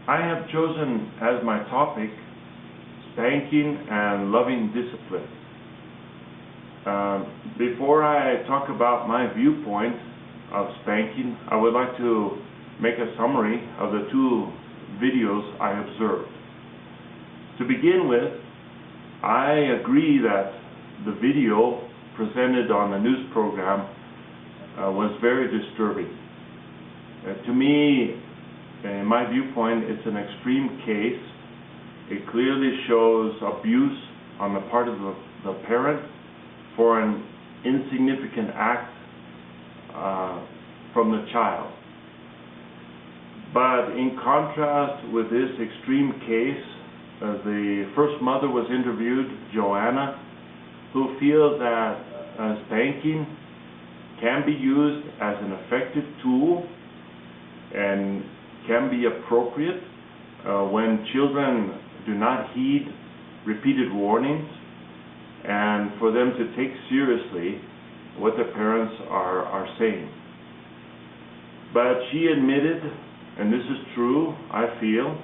I have chosen as my topic spanking and loving discipline. Before I talk about my viewpoint of spanking, I would like to make a summary of the two videos I observed. To begin with, I agree that the video presented on the news program was very disturbing. To me, in my viewpoint, it's an extreme case. It clearly shows abuse on the part of the parent for an insignificant act from the child. But in contrast with this extreme case, the first mother was interviewed, Joanna, who feels that spanking can be used as an effective tool and can be appropriate when children do not heed repeated warnings, and for them to take seriously what their parents are saying. But she admitted, and this is true, I feel,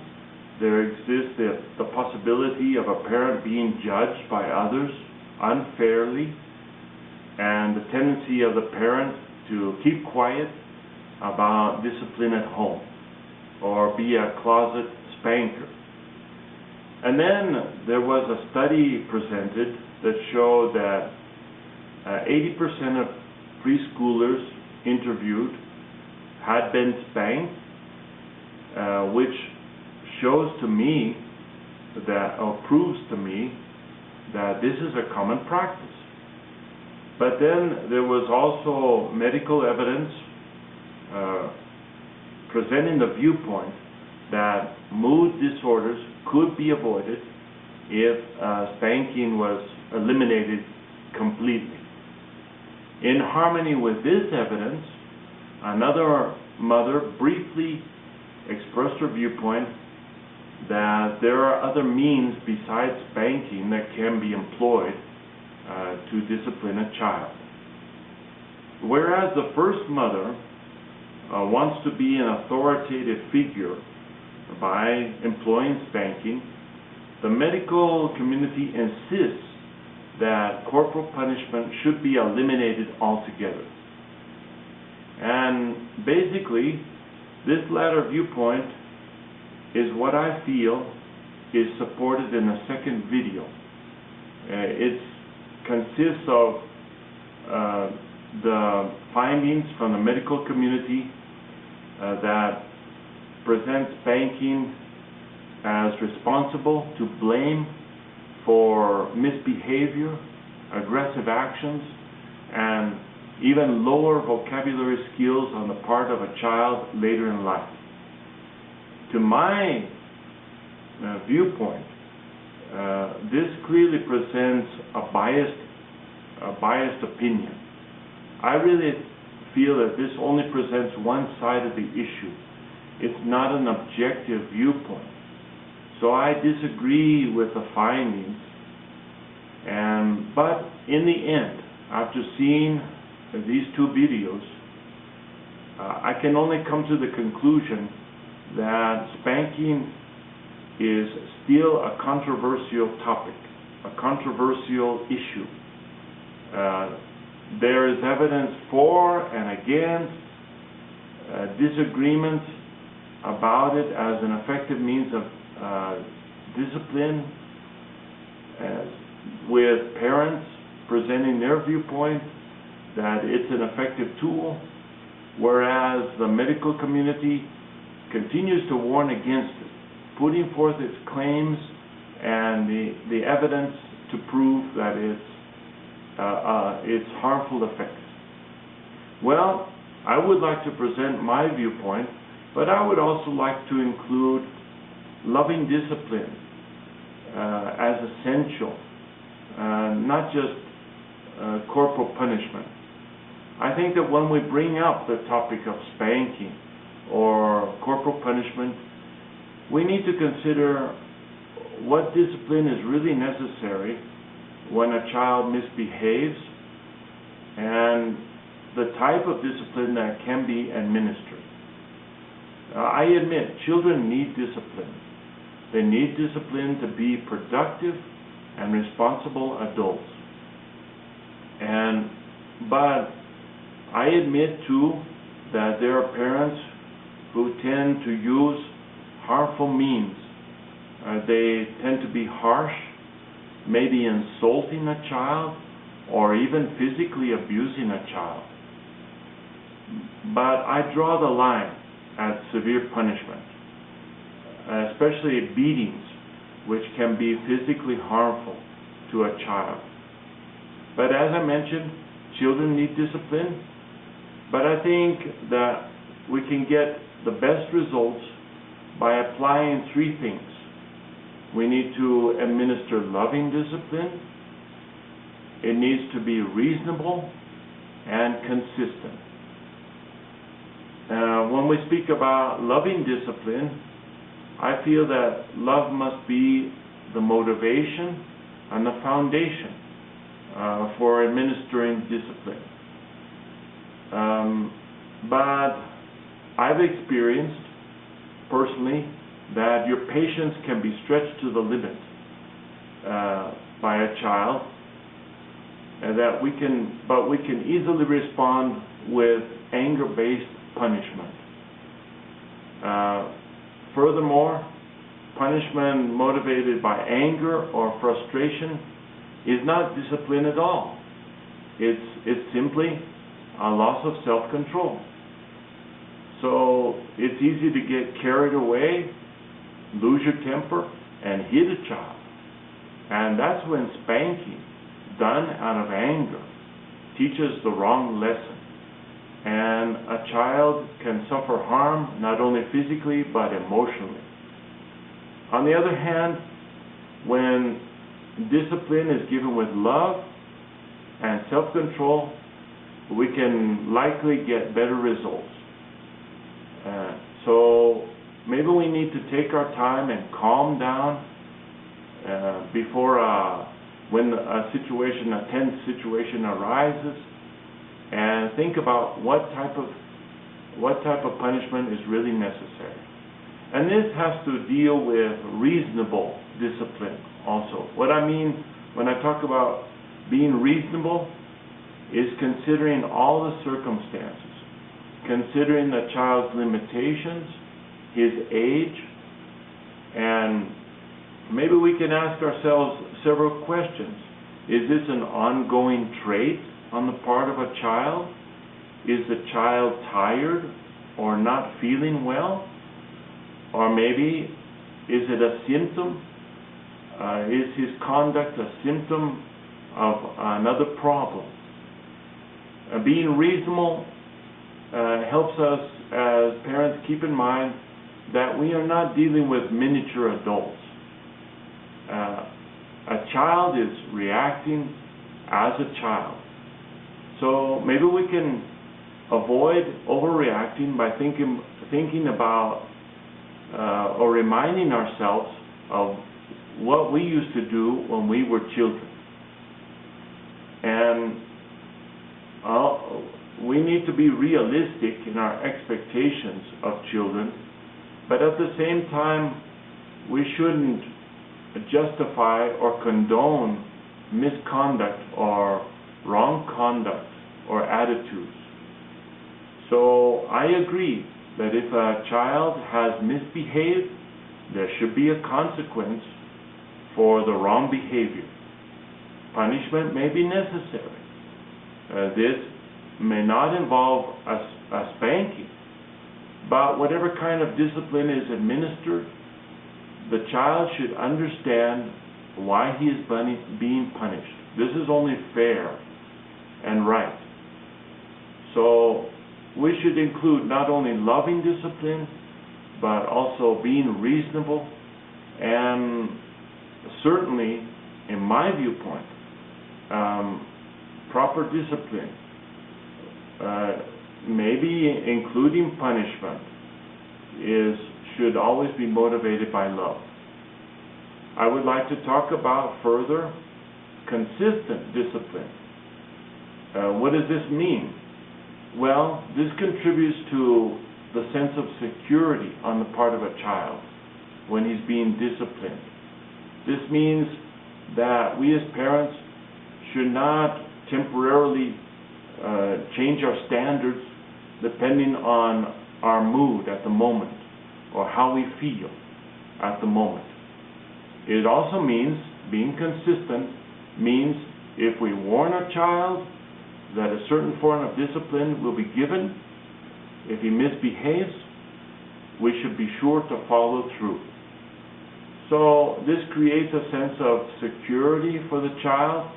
there exists the possibility of a parent being judged by others unfairly, and the tendency of the parent to keep quiet about discipline at home or be a closet spanker. And then there was a study presented that showed that 80% of preschoolers interviewed had been spanked, which shows to me that, or proves to me, that this is a common practice. But then there was also medical evidence presenting the viewpoint that mood disorders could be avoided if spanking was eliminated completely. In harmony with this evidence, another mother briefly expressed her viewpoint that there are other means besides spanking that can be employed to discipline a child. Whereas the first mother wants to be an authoritative figure by employing spanking, the medical community insists that corporal punishment should be eliminated altogether. And basically, this latter viewpoint is what I feel is supported in the second video. It consists of the findings from the medical community that present spanking as responsible to blame for misbehavior, aggressive actions, and even lower vocabulary skills on the part of a child later in life. To my viewpoint, this clearly presents a biased opinion. I really feel that this only presents one side of the issue. It's not an objective viewpoint. So I disagree with the findings. But in the end, after seeing these two videos, I can only come to the conclusion that spanking is still a controversial topic, a controversial issue. There is evidence for and against, disagreements about it as an effective means of discipline, with parents presenting their viewpoint that it's an effective tool, whereas the medical community continues to warn against it, putting forth its claims and the evidence to prove that its harmful effects. Well, I would like to present my viewpoint, but I would also like to include loving discipline as essential, not just corporal punishment. I think that when we bring up the topic of spanking or corporal punishment, we need to consider what discipline is really necessary when a child misbehaves and the type of discipline that can be administered. I admit, children need discipline. They need discipline to be productive and responsible adults. But I admit too that there are parents who tend to use harmful means. They tend to be harsh, maybe insulting a child, or even physically abusing a child. But I draw the line at severe punishment, especially beatings, which can be physically harmful to a child. But as I mentioned, children need discipline, but I think that we can get the best results by applying three things. We need to administer loving discipline, it needs to be reasonable and consistent. When we speak about loving discipline, I feel that love must be the motivation and the foundation for administering discipline. But I've experienced personally that your patience can be stretched to the limit by a child, and that we can easily respond with anger-based punishment. Furthermore, punishment motivated by anger or frustration is not discipline at all. It's simply a loss of self-control. So it's easy to get carried away, lose your temper, and hit a child. And that's when spanking, done out of anger, teaches the wrong lesson. And a child can suffer harm not only physically but emotionally. On the other hand, when discipline is given with love and self-control, we can likely get better results. So maybe we need to take our time and calm down before when a tense situation arises, and think about what type of punishment is really necessary. And this has to deal with reasonable discipline also. What I mean when I talk about being reasonable is considering all the circumstances, considering the child's limitations, his age, and maybe we can ask ourselves several questions. Is this an ongoing trait on the part of a child? Is the child tired or not feeling well? Or maybe is it a symptom? Is his conduct a symptom of another problem? Being reasonable helps us as parents keep in mind that we are not dealing with miniature adults. A child is reacting as a child. So maybe we can avoid overreacting by thinking about or reminding ourselves of what we used to do when we were children. And we need to be realistic in our expectations of children, but at the same time, we shouldn't justify or condone misconduct or wrong conduct or attitudes. So I agree that if a child has misbehaved, there should be a consequence for the wrong behavior. Punishment may be necessary. This may not involve a spanking, but whatever kind of discipline is administered, the child should understand why he is being punished. This is only fair and right. So we should include not only loving discipline, but also being reasonable, and certainly, in my viewpoint, proper discipline, maybe including punishment, should always be motivated by love. I would like to talk about further consistent discipline. What does this mean? Well, this contributes to the sense of security on the part of a child when he's being disciplined. This means that we as parents should not temporarily change our standards depending on our mood at the moment or how we feel at the moment. It also means being consistent means if we warn a child that a certain form of discipline will be given, if he misbehaves, we should be sure to follow through. So this creates a sense of security for the child,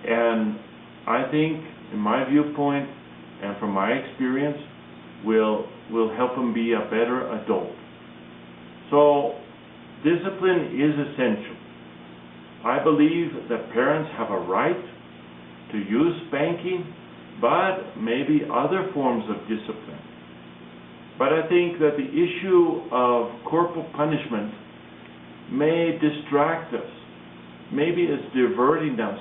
and I think, in my viewpoint and from my experience, will help him be a better adult. So discipline is essential. I believe that parents have a right to use spanking, but maybe other forms of discipline. But I think that the issue of corporal punishment may distract us. Maybe it's diverting us,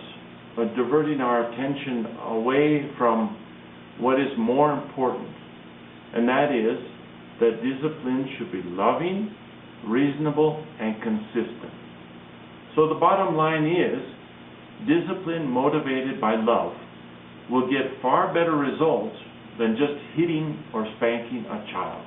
or diverting our attention away from what is more important, and that is that discipline should be loving, reasonable, and consistent. So the bottom line is, discipline motivated by love will get far better results than just hitting or spanking a child.